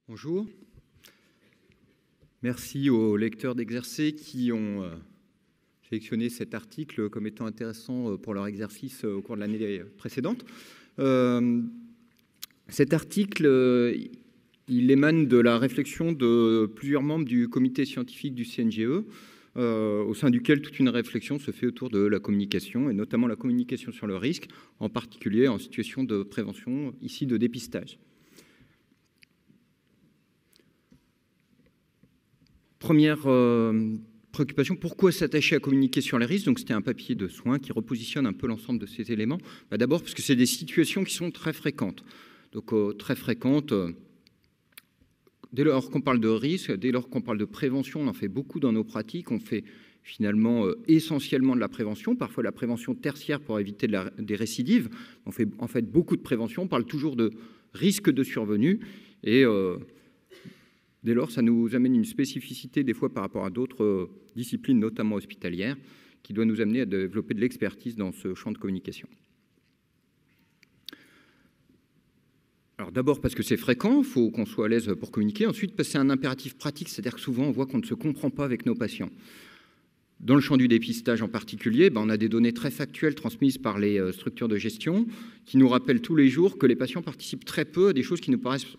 Bonjour. Merci aux lecteurs d'Exercer qui ont sélectionné cet article comme étant intéressant pour leur exercice au cours de l'année précédente. Cet article, il émane de la réflexion de plusieurs membres du comité scientifique du CNGE, au sein duquel toute une réflexion se fait autour de la communication, et notamment la communication sur le risque, en particulier en situation de prévention, ici de dépistage. Première préoccupation, pourquoi s'attacher à communiquer sur les risques? Donc c'était un papier de soins qui repositionne un peu l'ensemble de ces éléments. D'abord parce que c'est des situations qui sont très fréquentes. Donc très fréquentes, dès lors qu'on parle de risque, dès lors qu'on parle de prévention, on en fait beaucoup dans nos pratiques. On fait finalement essentiellement de la prévention, parfois de la prévention tertiaire pour éviter des récidives. On fait en fait beaucoup de prévention, on parle toujours de risque de survenue et dès lors, ça nous amène une spécificité des fois par rapport à d'autres disciplines, notamment hospitalières, qui doit nous amener à développer de l'expertise dans ce champ de communication. Alors d'abord parce que c'est fréquent, il faut qu'on soit à l'aise pour communiquer. Ensuite parce que c'est un impératif pratique, c'est-à-dire que souvent on voit qu'on ne se comprend pas avec nos patients. Dans le champ du dépistage en particulier, on a des données très factuelles transmises par les structures de gestion qui nous rappellent tous les jours que les patients participent très peu à des choses qui nous paraissent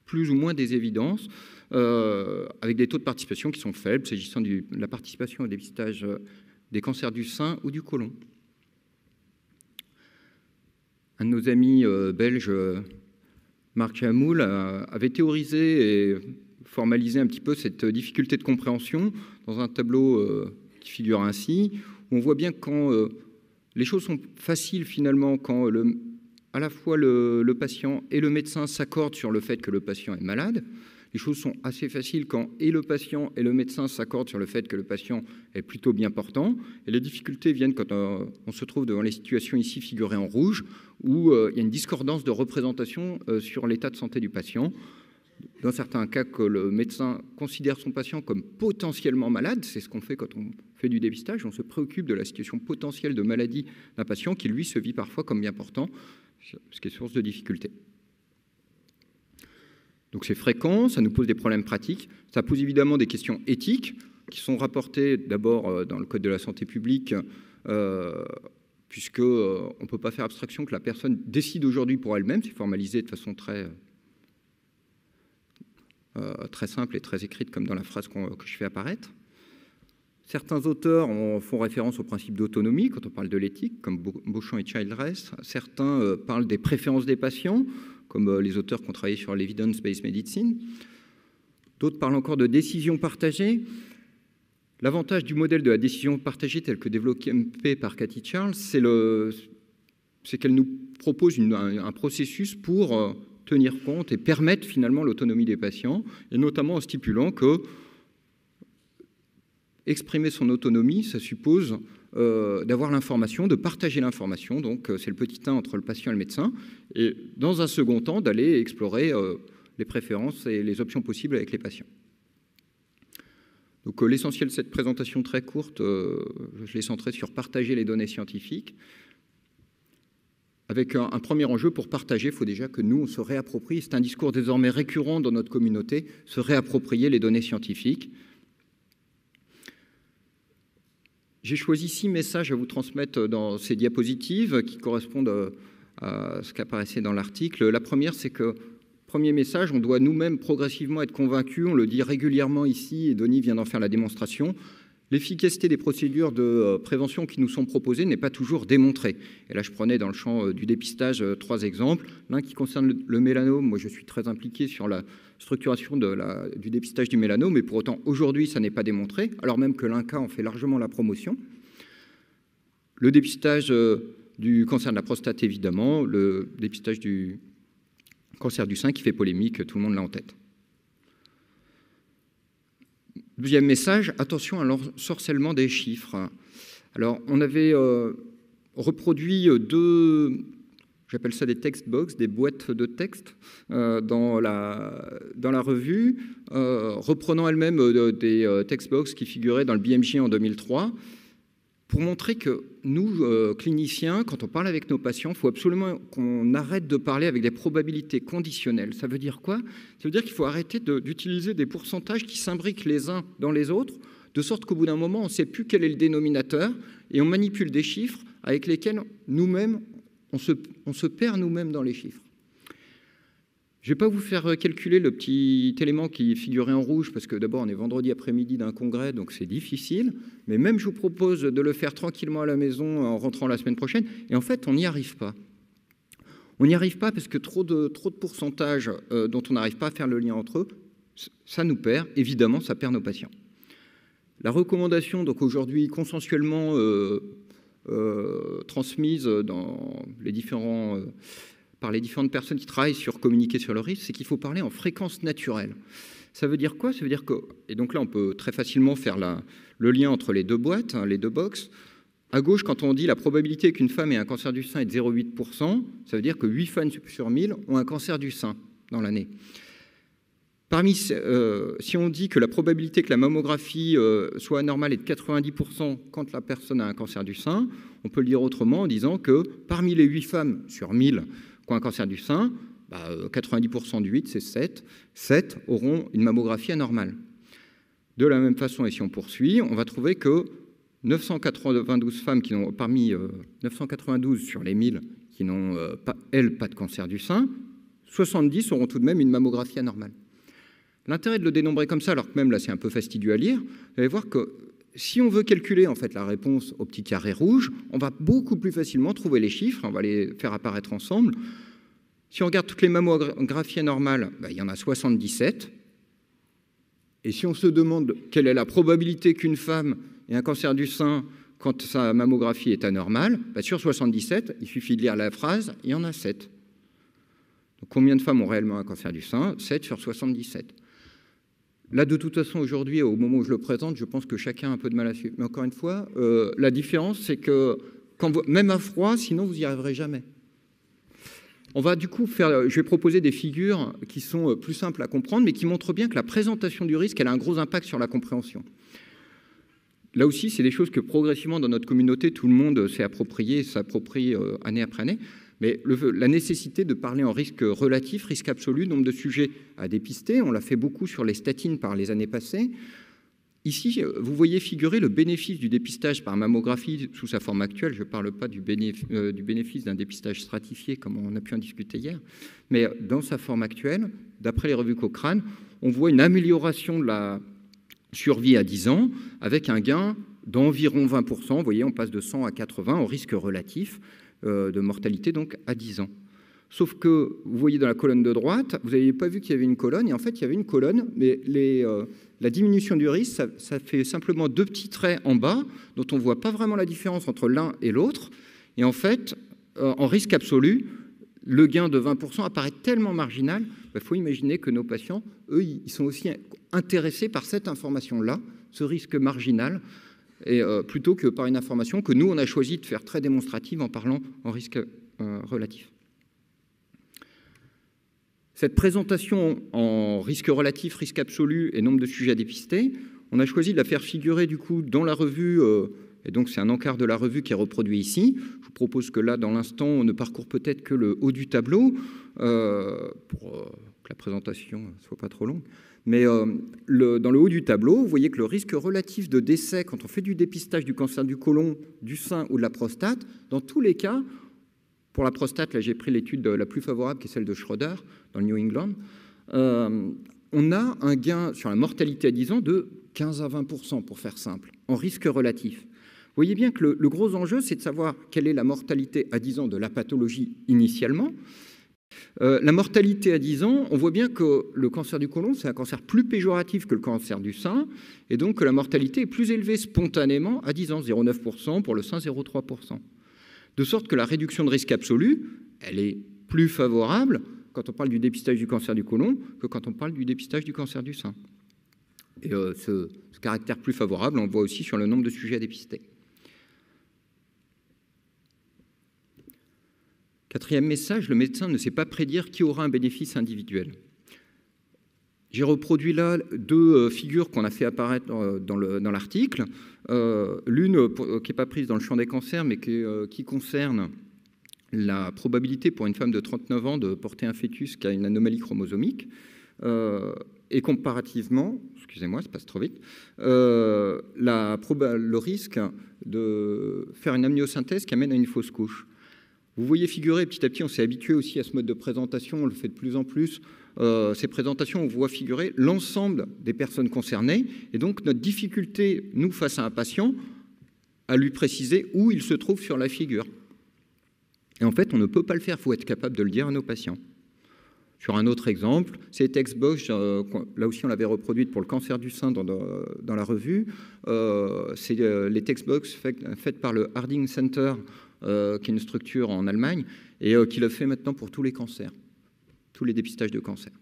plus ou moins des évidences, avec des taux de participation qui sont faibles, s'agissant de la participation au dépistage des cancers du sein ou du côlon. Un de nos amis belges, Marc Chamoul, avait théorisé et formalisé un petit peu cette difficulté de compréhension dans un tableau qui figure ainsi, où on voit bien quand les choses sont faciles finalement, quand à la fois le patient et le médecin s'accordent sur le fait que le patient est malade. Les choses sont assez faciles quand et le patient et le médecin s'accordent sur le fait que le patient est plutôt bien portant. Et les difficultés viennent quand on se trouve devant les situations ici figurées en rouge, où il y a une discordance de représentation sur l'état de santé du patient. Dans certains cas, que le médecin considère son patient comme potentiellement malade, c'est ce qu'on fait quand on fait du dépistage, on se préoccupe de la situation potentielle de maladie d'un patient qui, lui, se vit parfois comme bien portant, ce qui est source de difficultés. Donc c'est fréquent, ça nous pose des problèmes pratiques, ça pose évidemment des questions éthiques qui sont rapportées d'abord dans le Code de la santé publique, puisqu'on ne peut pas faire abstraction que la personne décide aujourd'hui pour elle-même, c'est formalisé de façon très simple et très écrite comme dans la phrase que je fais apparaître. Certains auteurs font référence au principe d'autonomie quand on parle de l'éthique, comme Beauchamp et Childress. Certains parlent des préférences des patients, comme les auteurs qui ont travaillé sur l'evidence-based medicine. D'autres parlent encore de décision partagée. L'avantage du modèle de la décision partagée tel que développé par Cathy Charles, c'est qu'elle nous propose un processus pour tenir compte et permettre finalement l'autonomie des patients, et notamment en stipulant que exprimer son autonomie, ça suppose d'avoir l'information, de partager l'information, donc c'est le petit 1 entre le patient et le médecin, et dans un second temps, d'aller explorer les préférences et les options possibles avec les patients. Donc l'essentiel de cette présentation très courte, je l'ai centrée sur partager les données scientifiques, avec un premier enjeu pour partager, il faut déjà que nous, on se réapproprie, c'est un discours désormais récurrent dans notre communauté, se réapproprier les données scientifiques. J'ai choisi 6 messages à vous transmettre dans ces diapositives qui correspondent à ce qui apparaissait dans l'article. La première, c'est que, premier message, on doit nous-mêmes progressivement être convaincus, on le dit régulièrement ici, et Denis vient d'en faire la démonstration, l'efficacité des procédures de prévention qui nous sont proposées n'est pas toujours démontrée. Et là, je prenais dans le champ du dépistage 3 exemples. L'un qui concerne le mélanome. Moi, je suis très impliqué sur la structuration du dépistage du mélanome, mais pour autant, aujourd'hui, ça n'est pas démontré, alors même que l'INCa en fait largement la promotion. Le dépistage du cancer de la prostate, évidemment. Le dépistage du cancer du sein qui fait polémique, tout le monde l'a en tête. Deuxième message, attention à l'ensorcellement des chiffres. Alors, on avait reproduit 2, j'appelle ça des text box, des boîtes de texte dans la revue, reprenant elles-mêmes des text box qui figuraient dans le BMJ en 2003. pour montrer que nous, cliniciens, quand on parle avec nos patients, il faut absolument qu'on arrête de parler avec des probabilités conditionnelles. Ça veut dire quoi? Ça veut dire qu'il faut arrêter d'utiliser des pourcentages qui s'imbriquent les uns dans les autres, de sorte qu'au bout d'un moment, on ne sait plus quel est le dénominateur, et on manipule des chiffres avec lesquels nous-mêmes, on se perd nous-mêmes dans les chiffres. Je ne vais pas vous faire calculer le petit élément qui figurait en rouge, parce que d'abord, on est vendredi après-midi d'un congrès, donc c'est difficile. Mais même, je vous propose de le faire tranquillement à la maison en rentrant la semaine prochaine. Et en fait, on n'y arrive pas. On n'y arrive pas parce que trop de pourcentages dont on n'arrive pas à faire le lien entre eux, ça nous perd. Évidemment, ça perd nos patients. La recommandation, donc aujourd'hui, consensuellement transmise dans les différents... par les différentes personnes qui travaillent sur communiquer sur le risque, c'est qu'il faut parler en fréquence naturelle. Ça veut dire quoi? Ça veut dire que, et donc là on peut très facilement faire le lien entre les deux boîtes, les deux box. À gauche, quand on dit la probabilité qu'une femme ait un cancer du sein est de 0,8%, ça veut dire que 8 femmes sur 1000 ont un cancer du sein dans l'année. Si on dit que la probabilité que la mammographie soit anormale est de 90% quand la personne a un cancer du sein, on peut le dire autrement en disant que parmi les 8 femmes sur 1000 qui ont un cancer du sein, 90% du 8, c'est 7. 7 auront une mammographie anormale. De la même façon, et si on poursuit, on va trouver que 992 femmes qui n'ont, parmi 992 sur les 1000 qui n'ont pas de cancer du sein, 70 auront tout de même une mammographie anormale. L'intérêt de le dénombrer comme ça, alors que même là c'est un peu fastidieux à lire, vous allez voir que si on veut calculer en fait la réponse au petit carré rouge, on va beaucoup plus facilement trouver les chiffres, on va les faire apparaître ensemble. Si on regarde toutes les mammographies anormales, il y en a 77. Et si on se demande quelle est la probabilité qu'une femme ait un cancer du sein quand sa mammographie est anormale, sur 77, il suffit de lire la phrase, il y en a 7. Donc combien de femmes ont réellement un cancer du sein? 7 sur 77. Là, de toute façon, aujourd'hui, au moment où je le présente, je pense que chacun a un peu de mal à suivre. Mais encore une fois, la différence, c'est que même à froid, sinon, vous n'y arriverez jamais. On va du coup je vais proposer des figures qui sont plus simples à comprendre, mais qui montrent bien que la présentation du risque, elle a un gros impact sur la compréhension. Là aussi, c'est des choses que progressivement, dans notre communauté, tout le monde s'est approprié, s'approprie année après année. Mais la nécessité de parler en risque relatif, risque absolu, nombre de sujets à dépister, on l'a fait beaucoup sur les statines par les années passées. Ici, vous voyez figurer le bénéfice du dépistage par mammographie sous sa forme actuelle. Je ne parle pas du bénéfice d'un dépistage stratifié, comme on a pu en discuter hier, mais dans sa forme actuelle, d'après les revues Cochrane, on voit une amélioration de la survie à 10 ans avec un gain d'environ 20%. Vous voyez, on passe de 100 à 80 au risque relatif de mortalité donc à 10 ans. Sauf que, vous voyez dans la colonne de droite, vous n'aviez pas vu qu'il y avait une colonne, et en fait, il y avait une colonne, mais la diminution du risque, ça fait simplement 2 petits traits en bas, dont on ne voit pas vraiment la différence entre l'un et l'autre. Et en fait, en risque absolu, le gain de 20% apparaît tellement marginal, il faut imaginer que nos patients, eux, ils sont aussi intéressés par cette information-là, ce risque marginal, et plutôt que par une information que nous, on a choisi de faire très démonstrative en parlant en risque relatif. Cette présentation en risque relatif, risque absolu et nombre de sujets à dépister, on a choisi de la faire figurer du coup dans la revue, et donc c'est un encart de la revue qui est reproduit ici. Je vous propose que là, dans l'instant, on ne parcourt peut-être que le haut du tableau, pour que la présentation ne soit pas trop longue. Mais dans le haut du tableau, vous voyez que le risque relatif de décès quand on fait du dépistage du cancer du côlon, du sein ou de la prostate, dans tous les cas, pour la prostate, là j'ai pris l'étude la plus favorable qui est celle de Schroeder dans le New England, on a un gain sur la mortalité à 10 ans de 15 à 20% pour faire simple, en risque relatif. Vous voyez bien que le gros enjeu, c'est de savoir quelle est la mortalité à 10 ans de la pathologie initialement. La mortalité à 10 ans, on voit bien que le cancer du côlon, c'est un cancer plus péjoratif que le cancer du sein, et donc que la mortalité est plus élevée spontanément à 10 ans, 0,9% pour le sein, 0,3%. De sorte que la réduction de risque absolu, elle est plus favorable quand on parle du dépistage du cancer du côlon que quand on parle du dépistage du cancer du sein. Et ce caractère plus favorable, on le voit aussi sur le nombre de sujets à dépister. Quatrième message, le médecin ne sait pas prédire qui aura un bénéfice individuel. J'ai reproduit là deux figures qu'on a fait apparaître dans l'article. L'une qui n'est pas prise dans le champ des cancers, mais qui concerne la probabilité pour une femme de 39 ans de porter un fœtus qui a une anomalie chromosomique. Et comparativement, excusez-moi, ça passe trop vite, le risque de faire une amniosynthèse qui amène à une fausse couche. Vous voyez figurer, petit à petit, on s'est habitué aussi à ce mode de présentation, on le fait de plus en plus. Ces présentations, on voit figurer l'ensemble des personnes concernées. Et donc, notre difficulté, nous, face à un patient, à lui préciser où il se trouve sur la figure. Et en fait, on ne peut pas le faire, il faut être capable de le dire à nos patients. Sur un autre exemple, c'est les textbox, là aussi on l'avait reproduite pour le cancer du sein dans la revue. C'est les textbox faites par le Harding Center, qui est une structure en Allemagne, et qui le fait maintenant pour tous les cancers, tous les dépistages de cancer.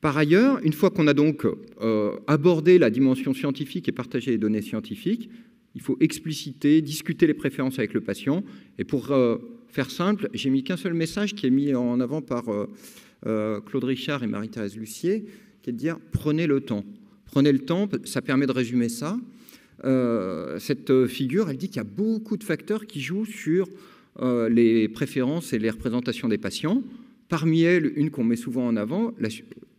Par ailleurs, une fois qu'on a donc abordé la dimension scientifique et partagé les données scientifiques, il faut expliciter, discuter les préférences avec le patient. Et pour faire simple, j'ai mis qu'un seul message qui est mis en avant par Claude Richard et Marie-Thérèse Lucier, qui est de dire « prenez le temps ». Prenez le temps, ça permet de résumer ça. Cette figure, elle dit qu'il y a beaucoup de facteurs qui jouent sur les préférences et les représentations des patients. Parmi elles, une qu'on met souvent en avant,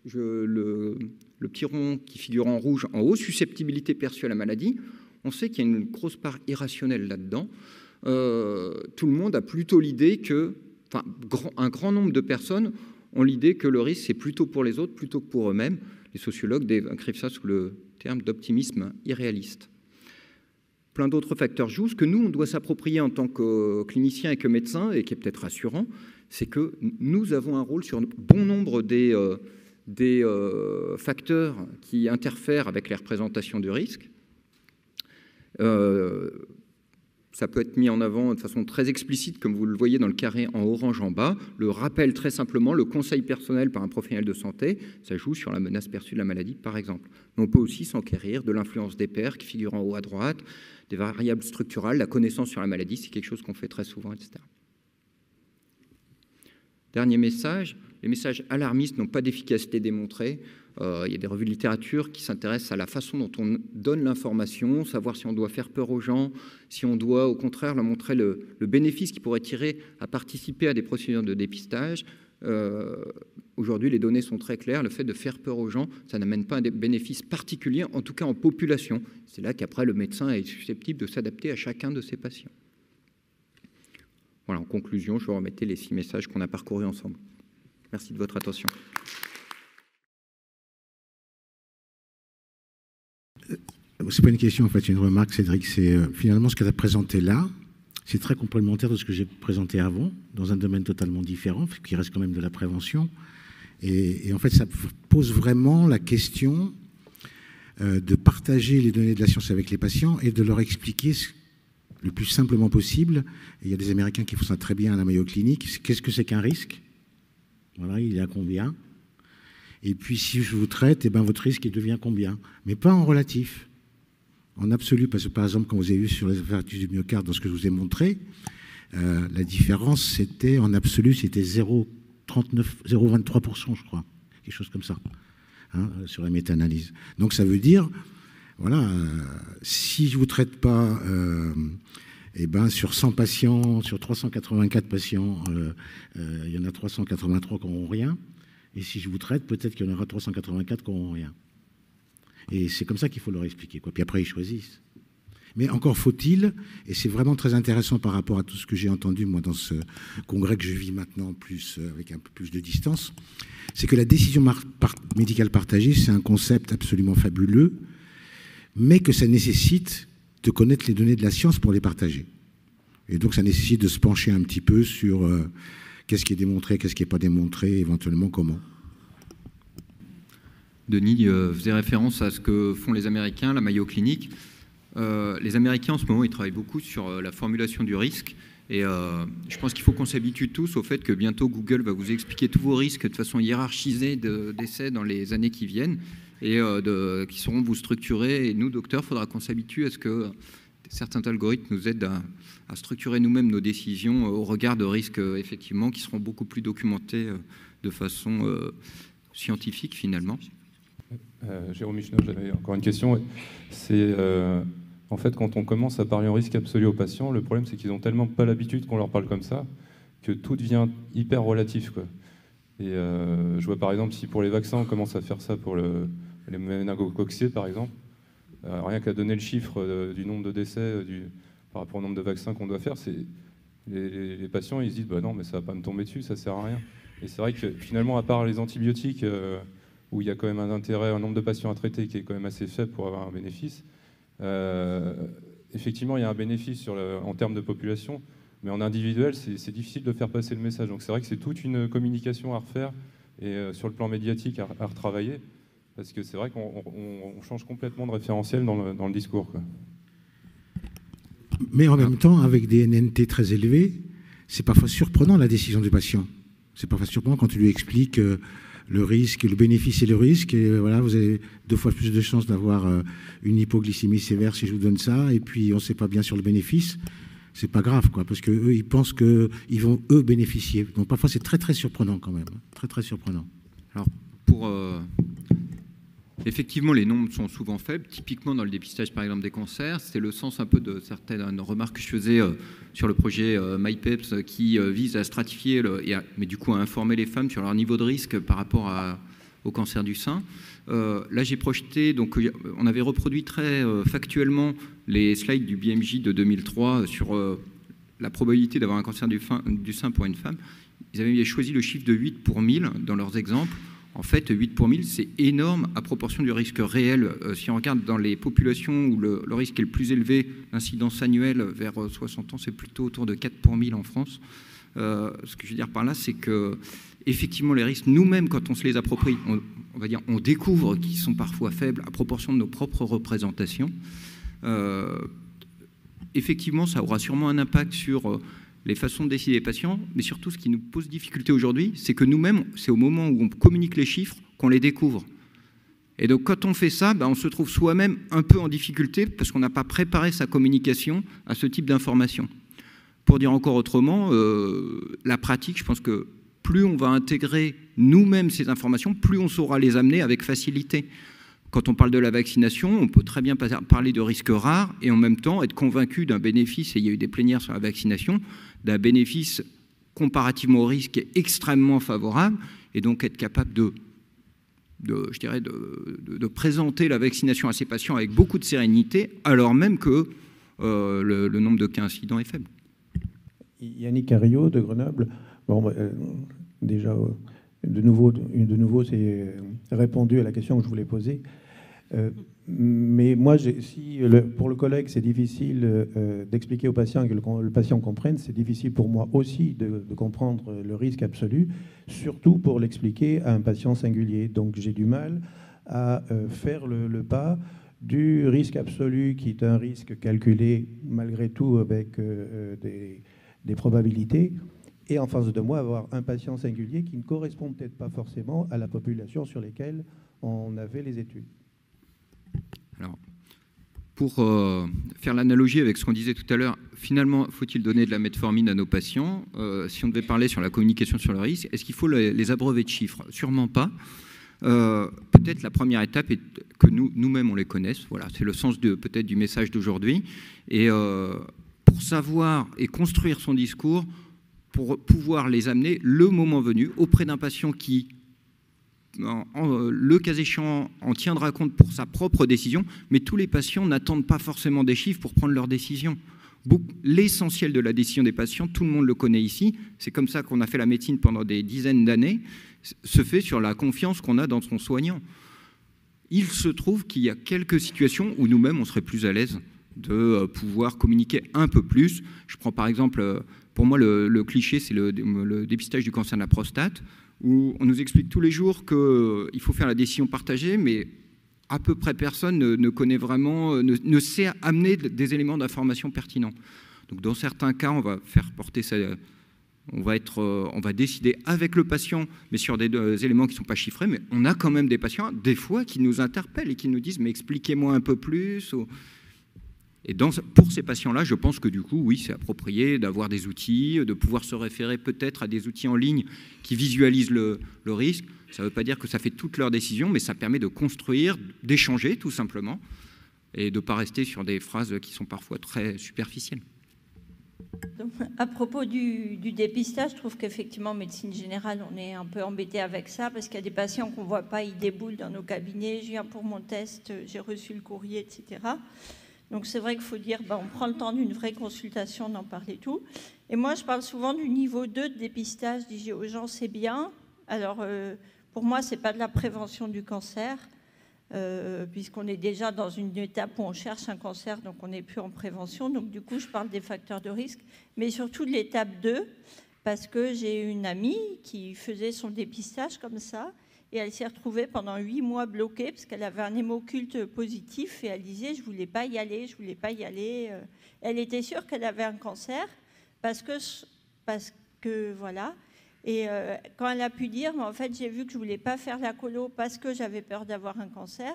le petit rond qui figure en rouge en haut, susceptibilité perçue à la maladie. On sait qu'il y a une grosse part irrationnelle là-dedans. Tout le monde a plutôt l'idée que, enfin, un grand nombre de personnes ont l'idée que le risque, c'est plutôt pour les autres, plutôt que pour eux-mêmes. Les sociologues décrivent ça sous le terme d'optimisme irréaliste. Plein d'autres facteurs jouent. Ce que nous, on doit s'approprier en tant que clinicien et que médecin, et qui est peut-être rassurant, c'est que nous avons un rôle sur bon nombre des facteurs qui interfèrent avec les représentations du risque. Ça peut être mis en avant de façon très explicite, comme vous le voyez dans le carré en orange en bas. Le rappel très simplement, le conseil personnel par un professionnel de santé, ça joue sur la menace perçue de la maladie, par exemple. Mais on peut aussi s'enquérir de l'influence des pairs qui figurent en haut à droite, des variables structurales, la connaissance sur la maladie, c'est quelque chose qu'on fait très souvent, etc. Dernier message, les messages alarmistes n'ont pas d'efficacité démontrée. Il y a des revues de littérature qui s'intéressent à la façon dont on donne l'information, savoir si on doit faire peur aux gens, si on doit au contraire leur montrer le bénéfice qu'ils pourraient tirer à participer à des procédures de dépistage. Aujourd'hui, les données sont très claires. Le fait de faire peur aux gens, ça n'amène pas un bénéfice particulier, en tout cas en population. C'est là qu'après, le médecin est susceptible de s'adapter à chacun de ses patients. Voilà, en conclusion, je vous remettais les 6 messages qu'on a parcourus ensemble. Merci de votre attention. C'est pas une question, en fait, c'est une remarque, Cédric. C'est finalement ce que tu as présenté là, c'est très complémentaire de ce que j'ai présenté avant, dans un domaine totalement différent, qui reste quand même de la prévention. Et en fait, ça pose vraiment la question de partager les données de la science avec les patients et de leur expliquer le plus simplement possible. Et il y a des Américains qui font ça très bien à la Mayo Clinic. Qu'est-ce que c'est qu'un risque? Voilà, il est à combien? Et puis, si je vous traite, eh ben, votre risque, il devient combien? Mais pas en relatif, en absolu. Parce que, par exemple, quand vous avez vu sur les infarctus du myocarde, dans ce que je vous ai montré, la différence, c'était, en absolu, c'était 0,23%, je crois. Quelque chose comme ça, hein, sur la méta-analyse. Donc, ça veut dire, voilà, si je ne vous traite pas, eh ben, sur 100 patients, sur 384 patients, il y en a 383 qui n'auront rien. Et si je vous traite, peut-être qu'il y en aura 384 qui n'auront rien. Et c'est comme ça qu'il faut leur expliquer, quoi. Puis après, ils choisissent. Mais encore faut-il, et c'est vraiment très intéressant par rapport à tout ce que j'ai entendu, moi, dans ce congrès que je vis maintenant, plus, avec un peu plus de distance, c'est que la décision médicale partagée, c'est un concept absolument fabuleux, mais que ça nécessite de connaître les données de la science pour les partager. Et donc, ça nécessite de se pencher un petit peu sur qu'est-ce qui est démontré, qu'est-ce qui n'est pas démontré, éventuellement comment. Denis faisait référence à ce que font les Américains, la Mayo Clinic. Les Américains, en ce moment, ils travaillent beaucoup sur la formulation du risque. Et je pense qu'il faut qu'on s'habitue tous au fait que bientôt, Google va vous expliquer tous vos risques de façon hiérarchisée d'essais dans les années qui viennent et qui sauront vous structurer. Et nous, docteurs, il faudra qu'on s'habitue à ce que certains algorithmes nous aident à structurer nous-mêmes nos décisions au regard de risques, effectivement, qui seront beaucoup plus documentés de façon scientifique, finalement. Jérôme Michneau, j'avais encore une question. C'est en fait, quand on commence à parler en risque absolu aux patients, le problème, c'est qu'ils n'ont tellement pas l'habitude qu'on leur parle comme ça que tout devient hyper relatif, quoi. Et je vois par exemple, si pour les vaccins, on commence à faire ça pour les méningococcés, par exemple, rien qu'à donner le chiffre du nombre de décès par rapport au nombre de vaccins qu'on doit faire, les patients, ils se disent bah non, mais ça va pas me tomber dessus, ça sert à rien. Et c'est vrai que finalement, à part les antibiotiques, où il y a quand même un intérêt, un nombre de patients à traiter qui est quand même assez faible pour avoir un bénéfice, effectivement, il y a un bénéfice en termes de population, mais en individuel, c'est difficile de faire passer le message. Donc c'est vrai que c'est toute une communication à refaire et sur le plan médiatique à retravailler, parce que c'est vrai qu'on change complètement de référentiel dans le discours, quoi. Mais en même temps, avec des NNT très élevés, c'est parfois surprenant la décision du patient. C'est parfois surprenant quand tu lui expliques le risque, le bénéfice et le risque. Et voilà, vous avez 2 fois plus de chances d'avoir une hypoglycémie sévère si je vous donne ça. Et puis on ne sait pas bien sur le bénéfice. C'est pas grave, quoi, parce qu'eux, ils pensent qu'ils vont, eux, bénéficier. Donc parfois, c'est très, très surprenant quand même. Très, très surprenant. Alors, effectivement, les nombres sont souvent faibles. Typiquement, dans le dépistage, par exemple, des cancers, c'est le sens un peu de certaines remarques que je faisais sur le projet MyPeps qui vise à stratifier, mais du coup à informer les femmes sur leur niveau de risque par rapport au cancer du sein. Là, j'ai projeté, donc on avait reproduit très factuellement les slides du BMJ de 2003 sur la probabilité d'avoir un cancer du sein pour une femme. Ils avaient choisi le chiffre de 8 pour 1000 dans leurs exemples. En fait, 8 pour 1000, c'est énorme à proportion du risque réel. Si on regarde dans les populations où le risque est le plus élevé, l'incidence annuelle vers 60 ans, c'est plutôt autour de 4 pour 1000 en France. Ce que je veux dire par là, c'est que effectivement, les risques, nous-mêmes, quand on se les approprie, on va dire, on découvre qu'ils sont parfois faibles à proportion de nos propres représentations. Effectivement, ça aura sûrement un impact sur les façons de décider des patients, mais surtout, ce qui nous pose difficulté aujourd'hui, c'est que nous-mêmes, c'est au moment où on communique les chiffres qu'on les découvre. Et donc, quand on fait ça, on se trouve soi-même un peu en difficulté parce qu'on n'a pas préparé sa communication à ce type d'information. Pour dire encore autrement, la pratique, je pense que plus on va intégrer nous-mêmes ces informations, plus on saura les amener avec facilité. Quand on parle de la vaccination, on peut très bien parler de risques rares et en même temps être convaincu d'un bénéfice, et il y a eu des plénières sur la vaccination, d'un bénéfice comparativement au risque extrêmement favorable, et donc être capable de présenter la vaccination à ces patients avec beaucoup de sérénité, alors même que le nombre de cas incidents est faible. Yannick Carriot de Grenoble. Bon, déjà, de nouveau, c'est répondu à la question que je voulais poser. Mais moi, pour le collègue, c'est difficile d'expliquer au patient et que le patient comprenne. C'est difficile pour moi aussi de comprendre le risque absolu, surtout pour l'expliquer à un patient singulier. Donc, j'ai du mal à faire le pas du risque absolu, qui est un risque calculé malgré tout avec des probabilités, et en face de moi, avoir un patient singulier qui ne correspond peut-être pas forcément à la population sur laquelle on a fait les études. Alors, pour faire l'analogie avec ce qu'on disait tout à l'heure, finalement, faut-il donner de la metformine à nos patients? Si on devait parler sur la communication sur le risque, est-ce qu'il faut les abreuver de chiffres? Sûrement pas. Peut-être la première étape est que nous-mêmes, on les connaisse. Voilà, c'est le sens peut-être du message d'aujourd'hui. Et pour savoir et construire son discours, pour pouvoir les amener le moment venu auprès d'un patient qui, le cas échéant, en tiendra compte pour sa propre décision, mais tous les patients n'attendent pas forcément des chiffres pour prendre leur décision. L'essentiel de la décision des patients, tout le monde le connaît ici, c'est comme ça qu'on a fait la médecine pendant des dizaines d'années, se fait sur la confiance qu'on a dans son soignant. Il se trouve qu'il y a quelques situations où nous-mêmes, on serait plus à l'aise de pouvoir communiquer un peu plus. Je prends par exemple, pour moi, le cliché, c'est le dépistage du cancer de la prostate, où on nous explique tous les jours qu'il faut faire la décision partagée, mais à peu près personne ne connaît vraiment, ne sait amener des éléments d'information pertinents. Donc dans certains cas, on va faire porter ça, on va décider avec le patient, mais sur des éléments qui ne sont pas chiffrés, mais on a quand même des patients, des fois, qui nous interpellent et qui nous disent « mais expliquez-moi un peu plus ». Et pour ces patients-là, je pense que du coup, oui, c'est approprié d'avoir des outils, de pouvoir se référer peut-être à des outils en ligne qui visualisent le risque. Ça ne veut pas dire que ça fait toutes leurs décisions, mais ça permet de construire, d'échanger tout simplement, et de ne pas rester sur des phrases qui sont parfois très superficielles. Donc, à propos du dépistage, je trouve qu'effectivement, en médecine générale, on est un peu embêté avec ça, parce qu'il y a des patients qu'on ne voit pas, ils déboulent dans nos cabinets, je viens pour mon test, j'ai reçu le courrier, etc. Donc c'est vrai qu'il faut dire, on prend le temps d'une vraie consultation, d'en parler tout. Et moi, je parle souvent du niveau 2 de dépistage, je dis aux gens, c'est bien. Alors, pour moi, ce n'est pas de la prévention du cancer, puisqu'on est déjà dans une étape où on cherche un cancer, donc on n'est plus en prévention. Donc du coup, je parle des facteurs de risque, mais surtout de l'étape 2, parce que j'ai une amie qui faisait son dépistage comme ça, et elle s'est retrouvée pendant 8 mois bloquée, parce qu'elle avait un hémoculte positif, et elle disait, je ne voulais pas y aller, je ne voulais pas y aller. Elle était sûre qu'elle avait un cancer, parce que voilà. Et quand elle a pu dire, mais en fait, j'ai vu que je ne voulais pas faire la colo parce que j'avais peur d'avoir un cancer,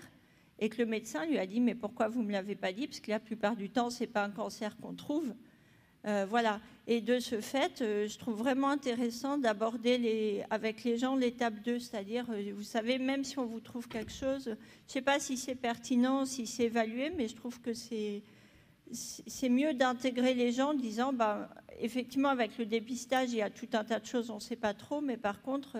et que le médecin lui a dit, mais pourquoi vous ne me l'avez pas dit? Parce que la plupart du temps, ce n'est pas un cancer qu'on trouve. Voilà. Et de ce fait, je trouve vraiment intéressant d'aborder avec les gens l'étape 2, c'est-à-dire, vous savez, même si on vous trouve quelque chose, je ne sais pas si c'est pertinent, si c'est évalué, mais je trouve que c'est mieux d'intégrer les gens en disant, effectivement, avec le dépistage, il y a tout un tas de choses, on ne sait pas trop, mais par contre,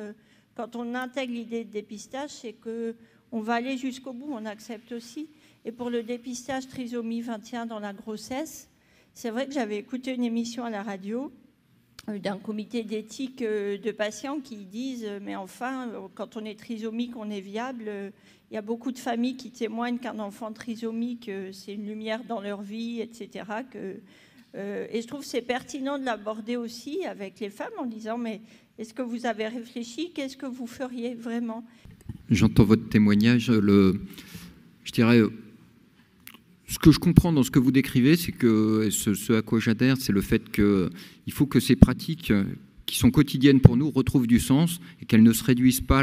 quand on intègre l'idée de dépistage, c'est qu'on va aller jusqu'au bout, on accepte aussi. Et pour le dépistage trisomie 21 dans la grossesse, c'est vrai que j'avais écouté une émission à la radio d'un comité d'éthique de patients qui disent, mais enfin, quand on est trisomique, on est viable. Il y a beaucoup de familles qui témoignent qu'un enfant trisomique, c'est une lumière dans leur vie, etc. Et je trouve que c'est pertinent de l'aborder aussi avec les femmes en disant, mais est-ce que vous avez réfléchi? Qu'est-ce que vous feriez vraiment? J'entends votre témoignage. Je dirais, ce que je comprends dans ce que vous décrivez, c'est que ce à quoi j'adhère, c'est le fait qu'il faut que ces pratiques qui sont quotidiennes pour nous retrouvent du sens et qu'elles ne se réduisent pas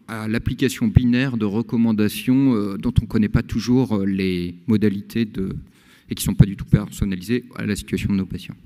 à l'application binaire de recommandations dont on ne connaît pas toujours les modalités et qui ne sont pas du tout personnalisées à la situation de nos patients.